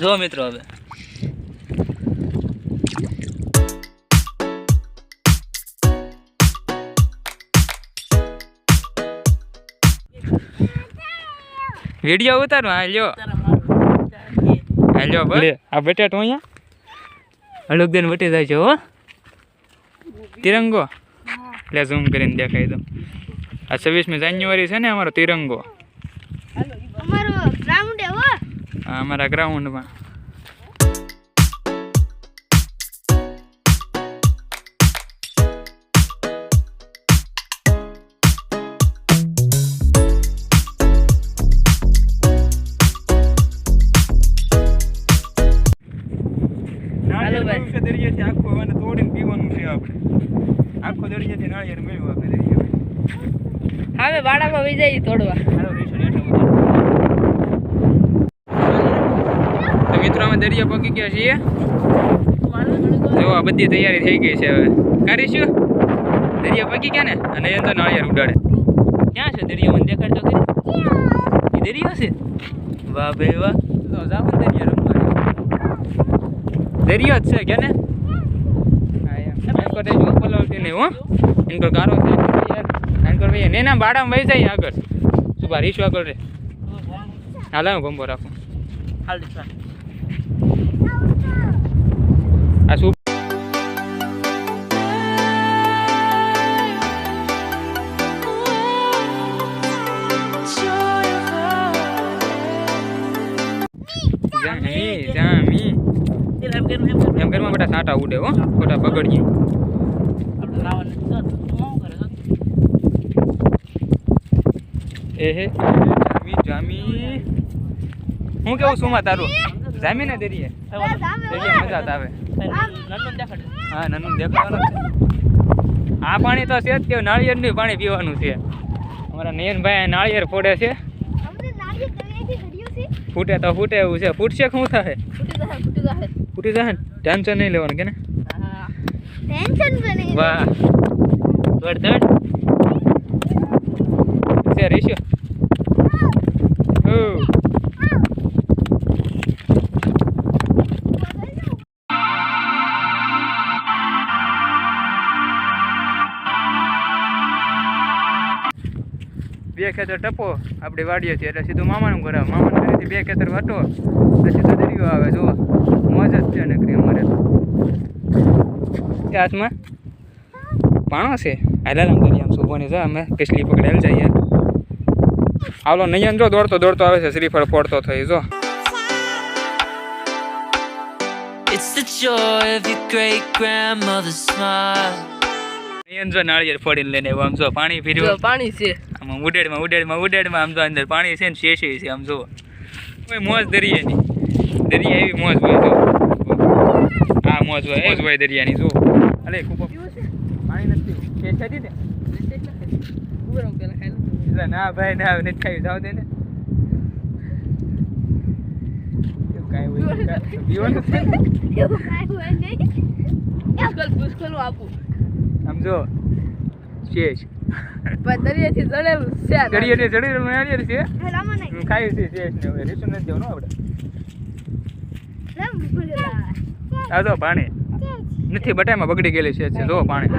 જો મિત્રો હવે વિડિયો ઉતારો. હાલ્યો હાલ્યો ભલે આ બટેટો અહીંયા હળુક દેન વટી જાય છે. હો તિરંગો લે ઝૂમ કરીને દેખાઈ દો. આ 26મી જાન્યુઆરી છે ને અમારો તિરંગો. અમારો ગ્રાઉન્ડ હે હો. આ અમારા ગ્રાઉન્ડમાં દરિયાથી આખો અને તોડીને પીવાનું છે આપણે. આખો દરિયાથી નાળિયેર મેળવું આપણે દરિયા. હવે વાડામાં વહી જાય તોડવા. તો મિત્રો અમે દરિયા પગી ગયા છીએ. જો આ બધી તૈયારી થઈ ગઈ છે. હવે કરીશું દરિયા પગી ગયા ને અને એ તો નાળિયેર ઉડાડે. ક્યાં છે દરિયો? મને દેખાડતો કરી. એ દરિયો છે? વાહ ભાઈ વાહ. તો જાવ દરિયા રમવા. દરિયો જ છે કે ને? નહીં હો ઇનકો ગારો છે યાર. એનકો ભાઈ નેના બાડામાં વહી જાય આગળ. શું બા રીશું આગળ રે. હાલ હું ગંભો રાખું. હાલ આ શું જામી એમ ઘરમાં બેટા સાટા ઉડે હો ખોટા બગડીએ. એહે જામી જામી હું કેવું છું માં તારું જામી ને દરિયે દરિયા મજા આવે. હા નન્નું દેખાવાનું છે. આ પાણી તો છે જ કે નાળિયેરનું પાણી પીવાનું છે. અમારા નયનભાઈ નાળિયેર ફોડે છે. ફૂટે તો ફૂટે એવું છે. ફૂટશે શું થાય? ફૂટી જાય ને ટેન્શન નહીં લેવાનું કે ને. વાહ દોડ દોડ છે રેશિયો. બે ખેતર ટપો આપણે વાડીએ છીએ એટલે સીધું મામાનું ઘર આવે. મામાનું ઘરેથી બે ખેતર વાટો એટલે સીધો દરિયો આવે. જો મોજ જ છે નકરી અમારે તો. એ હાથમાં પાણો છે. હાલામ દરિયામાં સુભોની છે. અમે કેસલી પકડેલ જઈએ. આવલો નયન જો દોડતો દોડતો આવે છે. શ્રીફળ ફોડતો થઈ જો. It's the joy of your great grandmother's smile. નયન જો નાળિયેર ફોડીને લઈને આમ જો પાણી પીર્યું. પાણી છે આમ ઉડેડમાં આમ જો અંદર પાણી છે ને શેષી છે. આમ જો કોઈ મોજ દરિયાની. દરિયા એવી મોજ હોય જો. આ મોજ હોય દરિયાની જો. અલે ખૂબ પાણી નથી શેષ હતી ને. ના ભાઈ ના નથી ખાયું જાવ દે ને. આમ જો શેષ દરિયાથી ચડેલું છે. દરિયાથી ચડેલું નાળિયેર છે. ખાયું છે શેષ ને. હવે રીસું નથી દેવાનું આપણે. આ જો પાણી નથી બટાઈમાં બગડી ગયેલી છે. જો પાણી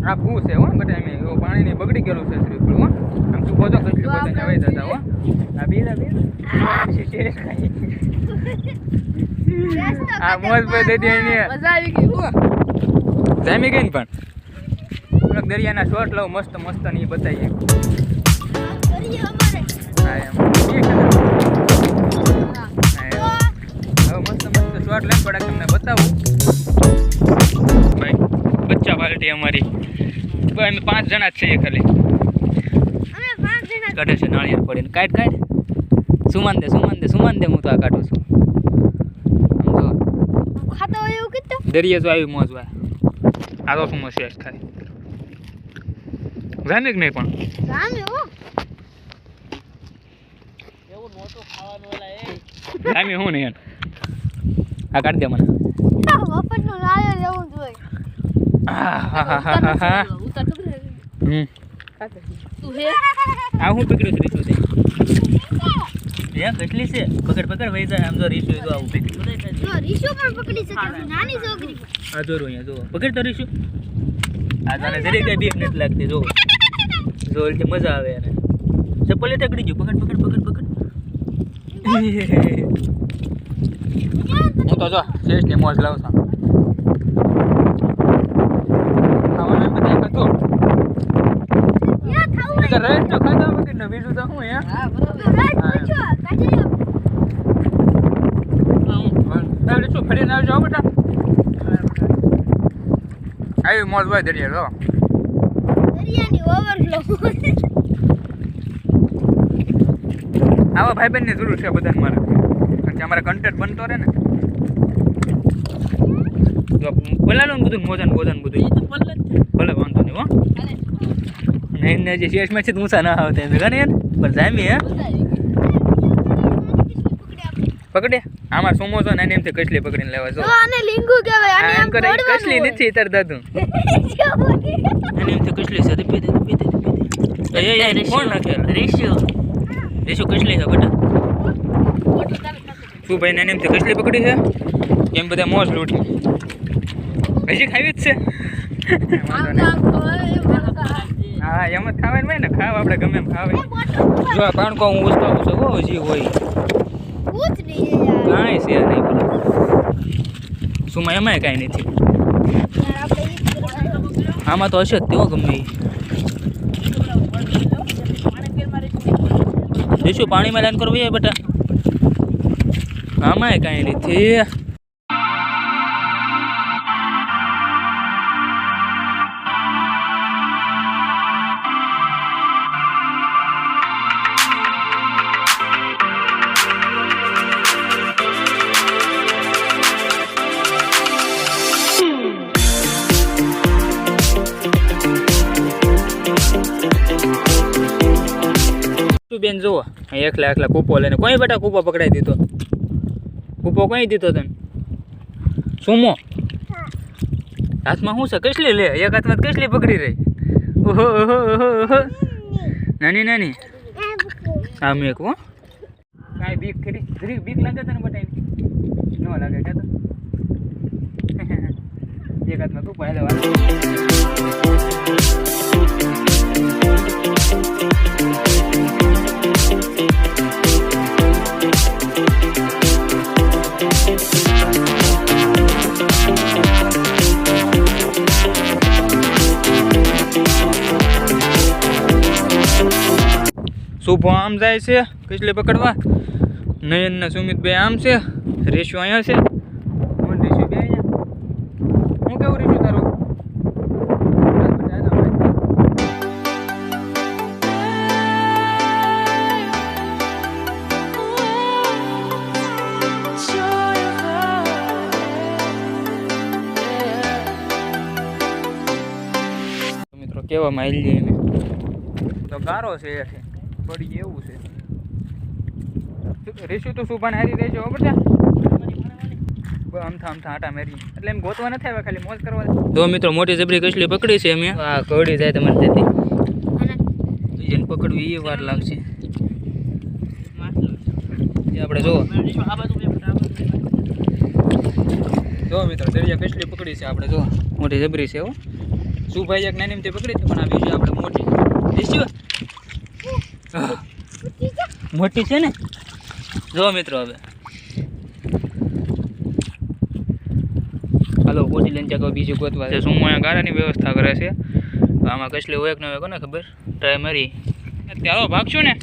આ ભૂ છે હો બટાઈ મેં પાણી ની બગડી ગયેલું છે. શ્રીફળ હો આમ શું બોજો કેટલી બોજો આવે દાદા હો. આ બીજા આ મોજ પર દે દે ને મજા આવી ગઈ. હું જામી ગઈ ને પણ દરિયાના શોટ લઉં મસ્ત મસ્ત ને એ બતાવીએ. હા એમ મસ્ત મસ્ત શોટ લઈને થોડાક તમને બતાવું. ભાઈ બચ્ચા પાર્ટી અમારી અમે 5 જણા જ છીએ ખાલી. કાઢે છે નાળિયેર પડીને. કાઢ સુમાન દે હું તો આ કાઢું છું. આમ જો દરિયા જો આવી મોજ હોય. આ તો શું શેષ થાય જામે કે નહીં પણ જામી હું નહીં. આ કાઢ દે મને. તું હે આ હું પકડ્યું છે રીસુ તે કેટલી છે પકડ પકડ વઈ જાય આમ જો રીસુ તો આવું પકડી જો રીશુ પણ પકડી શકે છે નાની છોકરી આ જો અહીંયા જો પકડ તો રીસુ આ તને જરી કઈ બીક નથી લાગતી જો જો એટલે મજા આવે એને ચપ્પલ તકડી ગયું પકડ પકડ પકડ પકડ હું તો જો શેષની મોજ લાવું છું ખાવાનું એમ બધા ખાતો રાઈટ તો ખાતા વગર ને બીજું તો હું હા બરોબર રાઈટ પૂછો કાઢી તારે શું ફરીને આવજો બેટા આવી મોજ ભાઈ દરિયા લો દરિયાની ઓવરફ્લો આવા ભાઈબંધની જરૂર છે બધાને મારે કારણ કે અમારે કન્ટેન્ટ બનતો રહે ને તો બોલાલો ને બધું મોજાને બોજાને બધું ભલે વાંધો નહીં હો નહીં ને જે શેષમાં છે ઊંચા ના આવતા એમ ગણે ને પણ જામી હે પકડે આમાં સોમો છો ને એમથી કસલી પકડીને લેવા જો આને લીંગુ કહેવાય આને એમ કરે કસલી નથી તાર દાદુ એને એમથી કસલી છે પી દે એ કોણ નાખે રેશિયો કસલી છે બેટા શું ભાઈ ને એમથી કસલી પકડી છે એમ બધા મોજ લૂટી હજી ખાવી જ છે હા એમ જ ખાવાનું હોય ને ખાવ આપણે ગમે એમ ખાવે જો આ પાણકો હું ઉસકાવું છું હો હજી હોય કાંઈ છે નહીં બોલો સુમાં એમાંય કાંઈ નથી આમાં તો હશે જ તેવો ગમે દેશું પાણીમાં લાઈન કરવી બેટા આમાંય કાંઈ નથી બેન જુઓ એકલા એકલા કૂપો લઈને કોઈ બેટા કૂપો પકડાઈ દીધો કૂપો કઈ દીધો તને સુમો હાથમાં શું છે કસલી લે એક હાથમાં કસલી પકડી રહી ઓહો ઓહો ઓહો નાની નાની આમ એક હો કાંઈ બીક ખરી જરી બીક લાગે તને બટાઈ ન લાગે કે તો એક હાથમાં કૂપો હેલે શુભો આમ જાય છે કસલી પકડવા નયન ને સુમિત બે આમ છે રેશુ અહીંયા છે હું રેશુ બે અહીંયા હું કેવું રેશુ તારું મિત્રો કેવામાં આવી જઈએ એને તો ગારો છે એથી પડી એવું છે રેશુ તો સુભાન હારી રહેજો બધા આમથા આટા મેરી એટલે એમ ગોતવા નથી આવ્યા ખાલી મોજ કરવા તો મિત્રો મોટી જબરી કસલી પકડી છે અમે આ કવડી જાય તમારે તેથી જેને પકડવી એ વાર લાગશે એ આપણે જો મિત્રો દરિયા કસલી પકડી છે આપણે જો મોટી જબરી છે હો સુભાઈ એક નાની એમથી પકડી છે પણ આ બીજી આપણે મોટી રેશુ મોટી છે ને જો મિત્રો હવે હાલો કોટી લઈને ત્યાં બીજું ગોતવા છે શું અહીંયા ગાળાની વ્યવસ્થા કરે છે આમાં કસલી હોય કે ન હોય કોને ખબર ટ્રાય મારી અત્યારે ભાગશું ને